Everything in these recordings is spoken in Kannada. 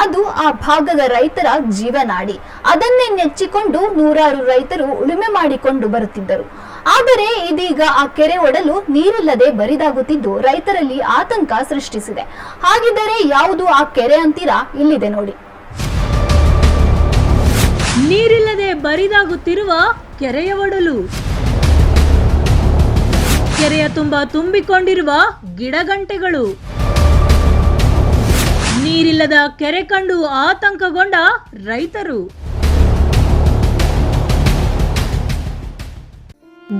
ಅದು ಆ ಭಾಗದ ರೈತರ ಜೀವನಾಡಿ. ಅದನ್ನೇ ನೆಚ್ಚಿಕೊಂಡು ನೂರಾರು ರೈತರು ಉಳುಮೆ ಮಾಡಿಕೊಂಡು ಬರುತ್ತಿದ್ದರು. ಆದರೆ ಇದೀಗ ಆ ಕೆರೆ ಒಡಲು ನೀರಿಲ್ಲದೆ ಬರಿದಾಗುತ್ತಿದ್ದು ರೈತರಲ್ಲಿ ಆತಂಕ ಸೃಷ್ಟಿಸಿದೆ. ಹಾಗಿದ್ದರೆ ಯಾವುದು ಆ ಕೆರೆ ಅಂತೀರಾ? ಇಲ್ಲಿದೆ ನೋಡಿ. ನೀರಿಲ್ಲದೆ ಬರಿದಾಗುತ್ತಿರುವ ಕೆರೆಯ ಒಡಲು. ಕೆರೆಯ ತುಂಬ ತುಂಬಿಕೊಂಡಿರುವ ಗಿಡಗಂಟೆಗಳು. ನೀರಿಲ್ಲದ ಕೆರೆ ಕಂಡು ಆತಂಕಗೊಂಡ ರೈತರು.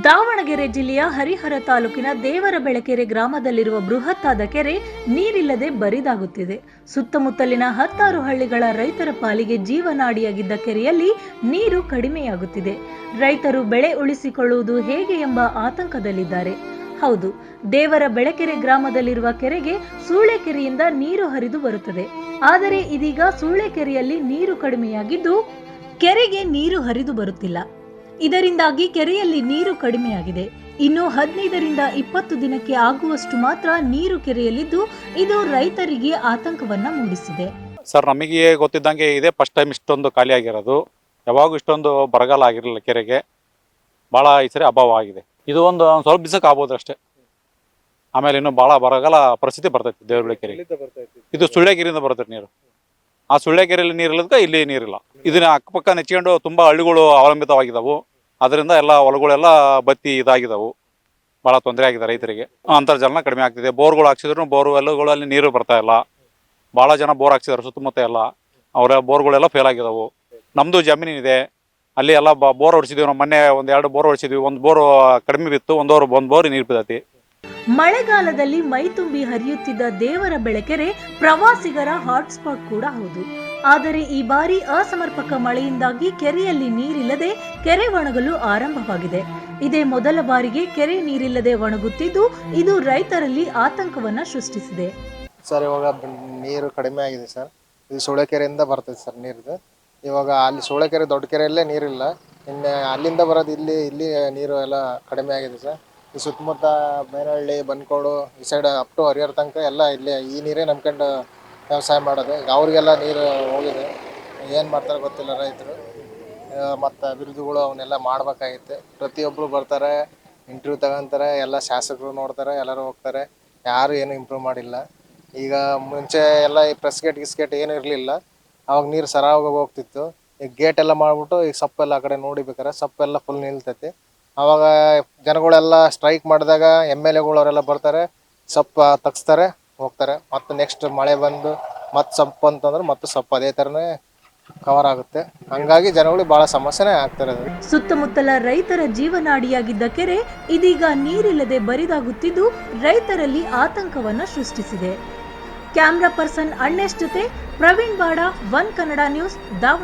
ದಾವಣಗೆರೆ ಜಿಲ್ಲೆಯ ಹರಿಹರ ತಾಲೂಕಿನ ದೇವರಬೆಳಕೆರೆ ಗ್ರಾಮದಲ್ಲಿರುವ ಬೃಹತ್ತಾದ ಕೆರೆ ನೀರಿಲ್ಲದೆ ಬರಿದಾಗುತ್ತಿದೆ. ಸುತ್ತಮುತ್ತಲಿನ 10 ಹಳ್ಳಿಗಳ ರೈತರ ಪಾಲಿಗೆ ಜೀವನಾಡಿಯಾಗಿದ್ದ ಕೆರೆಯಲ್ಲಿ ನೀರು ಕಡಿಮೆಯಾಗುತ್ತಿದೆ. ರೈತರು ಬೆಳೆ ಉಳಿಸಿಕೊಳ್ಳುವುದು ಹೇಗೆ ಎಂಬ ಆತಂಕದಲ್ಲಿದ್ದಾರೆ. ಹೌದು, ದೇವರಬೆಳಕೆರೆ ಗ್ರಾಮದಲ್ಲಿರುವ ಕೆರೆಗೆ ಸೂಳೆಕೆರೆಯಿಂದ ನೀರು ಹರಿದು ಬರುತ್ತದೆ. ಆದರೆ ಇದೀಗ ಸೂಳೆಕೆರೆಯಲ್ಲಿ ನೀರು ಕಡಿಮೆಯಾಗಿದ್ದು ಕೆರೆಗೆ ನೀರು ಹರಿದು ಬರುತ್ತಿಲ್ಲ. ಇದರಿಂದಾಗಿ ಕೆರೆಯಲ್ಲಿ ನೀರು ಕಡಿಮೆಯಾಗಿದೆ. ಇನ್ನು 15ರಿಂದ 20 ದಿನಕ್ಕೆ ಆಗುವಷ್ಟು ಮಾತ್ರ ನೀರು ಕೆರೆಯಲ್ಲಿದ್ದು ಇದು ರೈತರಿಗೆ ಆತಂಕವನ್ನ ಮೂಡಿಸಿದೆ. ಸರ್, ನಮಗೆ ಗೊತ್ತಿದ್ದಂಗೆ ಇದೆ ಫಸ್ಟ್ ಟೈಮ್ ಇಷ್ಟೊಂದು ಖಾಲಿ ಆಗಿರೋದು. ಯಾವಾಗೂ ಇಷ್ಟೊಂದು ಬರಗಾಲ ಆಗಿರಲಿಲ್ಲ ಕೆರೆಗೆ. ಭಾಳ ಈ ಸರಿ ಅಭಾವ ಆಗಿದೆ. ಇದು ಒಂದು ಸ್ವಲ್ಪ ದಿವಸಕ್ಕೆ ಆಗ್ಬೋದು ಅಷ್ಟೇ. ಆಮೇಲೆ ಇನ್ನು ಭಾಳ ಬರಗಾಲ ಪರಿಸ್ಥಿತಿ ಬರ್ತೈತಿ ದೇವರಬೆಳಕೆರೆ. ಇದು ಸುಳ್ಳೆಕೆರೆಯಿಂದ ಬರ್ತೈತೆ ನೀರು. ಆ ಸುಳ್ಳೆಕೆರೆಯಲ್ಲಿ ನೀರಿಲ್ಲದಕ್ಕೆ ಇಲ್ಲಿ ನೀರಿಲ್ಲ. ಇದನ್ನ ಅಕ್ಕಪಕ್ಕ ನೆಚ್ಕೊಂಡು ತುಂಬ ಹಳ್ಳಿಗಳು ಅವಲಂಬಿತವಾಗಿದ್ದಾವೆ. ಅದರಿಂದ ಎಲ್ಲ ಹೊಲಗಳೆಲ್ಲ ಬತ್ತಿ ಇದಾಗಿದ್ದಾವೆ. ಭಾಳ ತೊಂದರೆ ಆಗಿದೆ ರೈತರಿಗೆ. ಅಂತರ್ಜಲನ ಕಡಿಮೆ ಆಗ್ತಿದೆ. ಬೋರ್ಗಳು ಹಾಕ್ಸಿದ್ರು ಬೋರ್ವೆಲ್ಗಳಲ್ಲಿ ನೀರು ಬರ್ತಾ ಇಲ್ಲ. ಭಾಳ ಜನ ಬೋರ್ ಹಾಕ್ಸಿದಾರೆ ಸುತ್ತಮುತ್ತ ಎಲ್ಲ. ಅವರ ಬೋರ್ಗಳೆಲ್ಲ ಫೇಲ್ ಆಗಿದ್ದಾವೆ. ನಮ್ಮದು ಜಮೀನಿದೆ, ಅಲ್ಲಿ ಎಲ್ಲ ಬೋರ್ ಹೊಡಿಸಿದ್ವಿ ನಾವು. ಮೊನ್ನೆ 1-2 ಬೋರ್ ಹೊಡಿಸಿದ್ವಿ. ಒಂದು ಬೋರ್ ಕಡಿಮೆ ಬಿತ್ತು, ಒಂದು ಬೋರ್ ನೀರು ಬಿದ್ದೈತಿ. ಮಳೆಗಾಲದಲ್ಲಿ ಮೈ ತುಂಬಿ ಹರಿಯುತ್ತಿದ್ದ ದೇವರಬೆಳಕೆರೆ ಪ್ರವಾಸಿಗರ ಹಾಟ್ಸ್ಪಾಟ್ ಕೂಡ ಹೌದು. ಆದರೆ ಈ ಬಾರಿ ಅಸಮರ್ಪಕ ಮಳೆಯಿಂದಾಗಿ ಕೆರೆಯಲ್ಲಿ ನೀರಿಲ್ಲದೆ ಕೆರೆ ಒಣಗಲು ಆರಂಭವಾಗಿದೆ. ಇದೇ ಮೊದಲ ಬಾರಿಗೆ ಕೆರೆ ನೀರಿಲ್ಲದೆ ಒಣಗುತ್ತಿದ್ದು ಇದು ರೈತರಲ್ಲಿ ಆತಂಕವನ್ನ ಸೃಷ್ಟಿಸಿದೆ. ಸರ್, ಇವಾಗ ನೀರು ಕಡಿಮೆ ಆಗಿದೆ ಸರ್. ಇದು ಸೂಳೆಕೆರೆಯಿಂದ ಬರ್ತದೆ ಸರ್ ನೀರು. ಇವಾಗ ಅಲ್ಲಿ ಸೂಳೆಕೆರೆ ದೊಡ್ಡ ಕೆರೆಯಲ್ಲೇ ನೀರಿಲ್ಲ. ಇನ್ನು ಅಲ್ಲಿಂದ ಬರೋದು ಇಲ್ಲಿ ನೀರು ಎಲ್ಲ ಕಡಿಮೆ ಆಗಿದೆ ಸರ್. ಈ ಸುತ್ತಮುತ್ತ ಬೇನಹಳ್ಳಿ, ಬನ್ಕೋಡು, ಈ ಸೈಡ್ ಅಪ್ ಟು ಹರಿಹರ ತನಕ ಎಲ್ಲ ಇಲ್ಲೇ ಈ ನೀರೇ ನಂಬ್ಕೊಂಡು ವ್ಯವಸಾಯ ಮಾಡೋದು. ಈಗ ಅವ್ರಿಗೆಲ್ಲ ನೀರು ಹೋಗಿದೆ. ಏನು ಮಾಡ್ತಾರೆ ಗೊತ್ತಿಲ್ಲ ರೈತರು. ಮತ್ತು ಅಭಿವೃದ್ಧಿಗಳು ಅವನ್ನೆಲ್ಲ ಮಾಡ್ಬೇಕಾಗಿತ್ತು. ಪ್ರತಿಯೊಬ್ಬರು ಬರ್ತಾರೆ, ಇಂಟರ್ವ್ಯೂ ತಗೊಂತಾರೆ, ಎಲ್ಲ ಶಾಸಕರು ನೋಡ್ತಾರೆ, ಎಲ್ಲರೂ ಹೋಗ್ತಾರೆ. ಯಾರು ಏನು ಇಂಪ್ರೂವ್ ಮಾಡಿಲ್ಲ. ಈಗ ಮುಂಚೆ ಎಲ್ಲ ಈ ಪ್ರೆಸ್ ಗೇಟ್ ಏನು ಇರಲಿಲ್ಲ. ಅವಾಗ ನೀರು ಸರಾಗಿ ಹೋಗ್ತಿತ್ತು. ಈಗ ಗೇಟ್ ಎಲ್ಲ ಮಾಡಿಬಿಟ್ಟು ಈಗ ಸಪ್ಪೆಲ್ಲ ಆ ಕಡೆ ನೋಡಿಬೇಕಾರೆ ಸಪ್ಪೆಲ್ಲ ಫುಲ್ ನಿಲ್ತೈತಿ. ಆವಾಗ ಜನಗಳೆಲ್ಲ ಸ್ಟ್ರೈಕ್ ಮಾಡಿದಾಗ MLAಗಳು ಅವರೆಲ್ಲ ಬರ್ತಾರೆ, ಸೊಪ್ಪು ತಗ್ಸ್ತಾರೆ, ಹೋಗ್ತಾರೆ. ಮತ್ತು ನೆಕ್ಸ್ಟ್ ಮಳೆ ಬಂದು ಮತ್ತೆ ಸೊಪ್ಪು ಅಂತಂದ್ರೆ ಮತ್ತೆ ಸೊಪ್ಪು ಅದೇ ಥರನೇ ಕವರ್ ಆಗುತ್ತೆ. ಹಂಗಾಗಿ ಜನಗಳಿಗೆ ಭಾಳ ಸಮಸ್ಯೆನೇ ಆಗ್ತಿರೋದು. ಸುತ್ತಮುತ್ತಲ ರೈತರ ಜೀವನಾಡಿಯಾಗಿದ್ದ ಕೆರೆ ಇದೀಗ ನೀರಿಲ್ಲದೆ ಬರಿದಾಗುತ್ತಿದ್ದು ರೈತರಲ್ಲಿ ಆತಂಕವನ್ನ ಸೃಷ್ಟಿಸಿದೆ. ಕ್ಯಾಮ್ರಾ ಪರ್ಸನ್ ಅಣ್ಣೇಶ್ ಜೊತೆ ಪ್ರವೀಣ್ ಬಾಡ, ಒನ್ ಕನ್ನಡ ನ್ಯೂಸ್, ದಾವಣಗೆರೆ.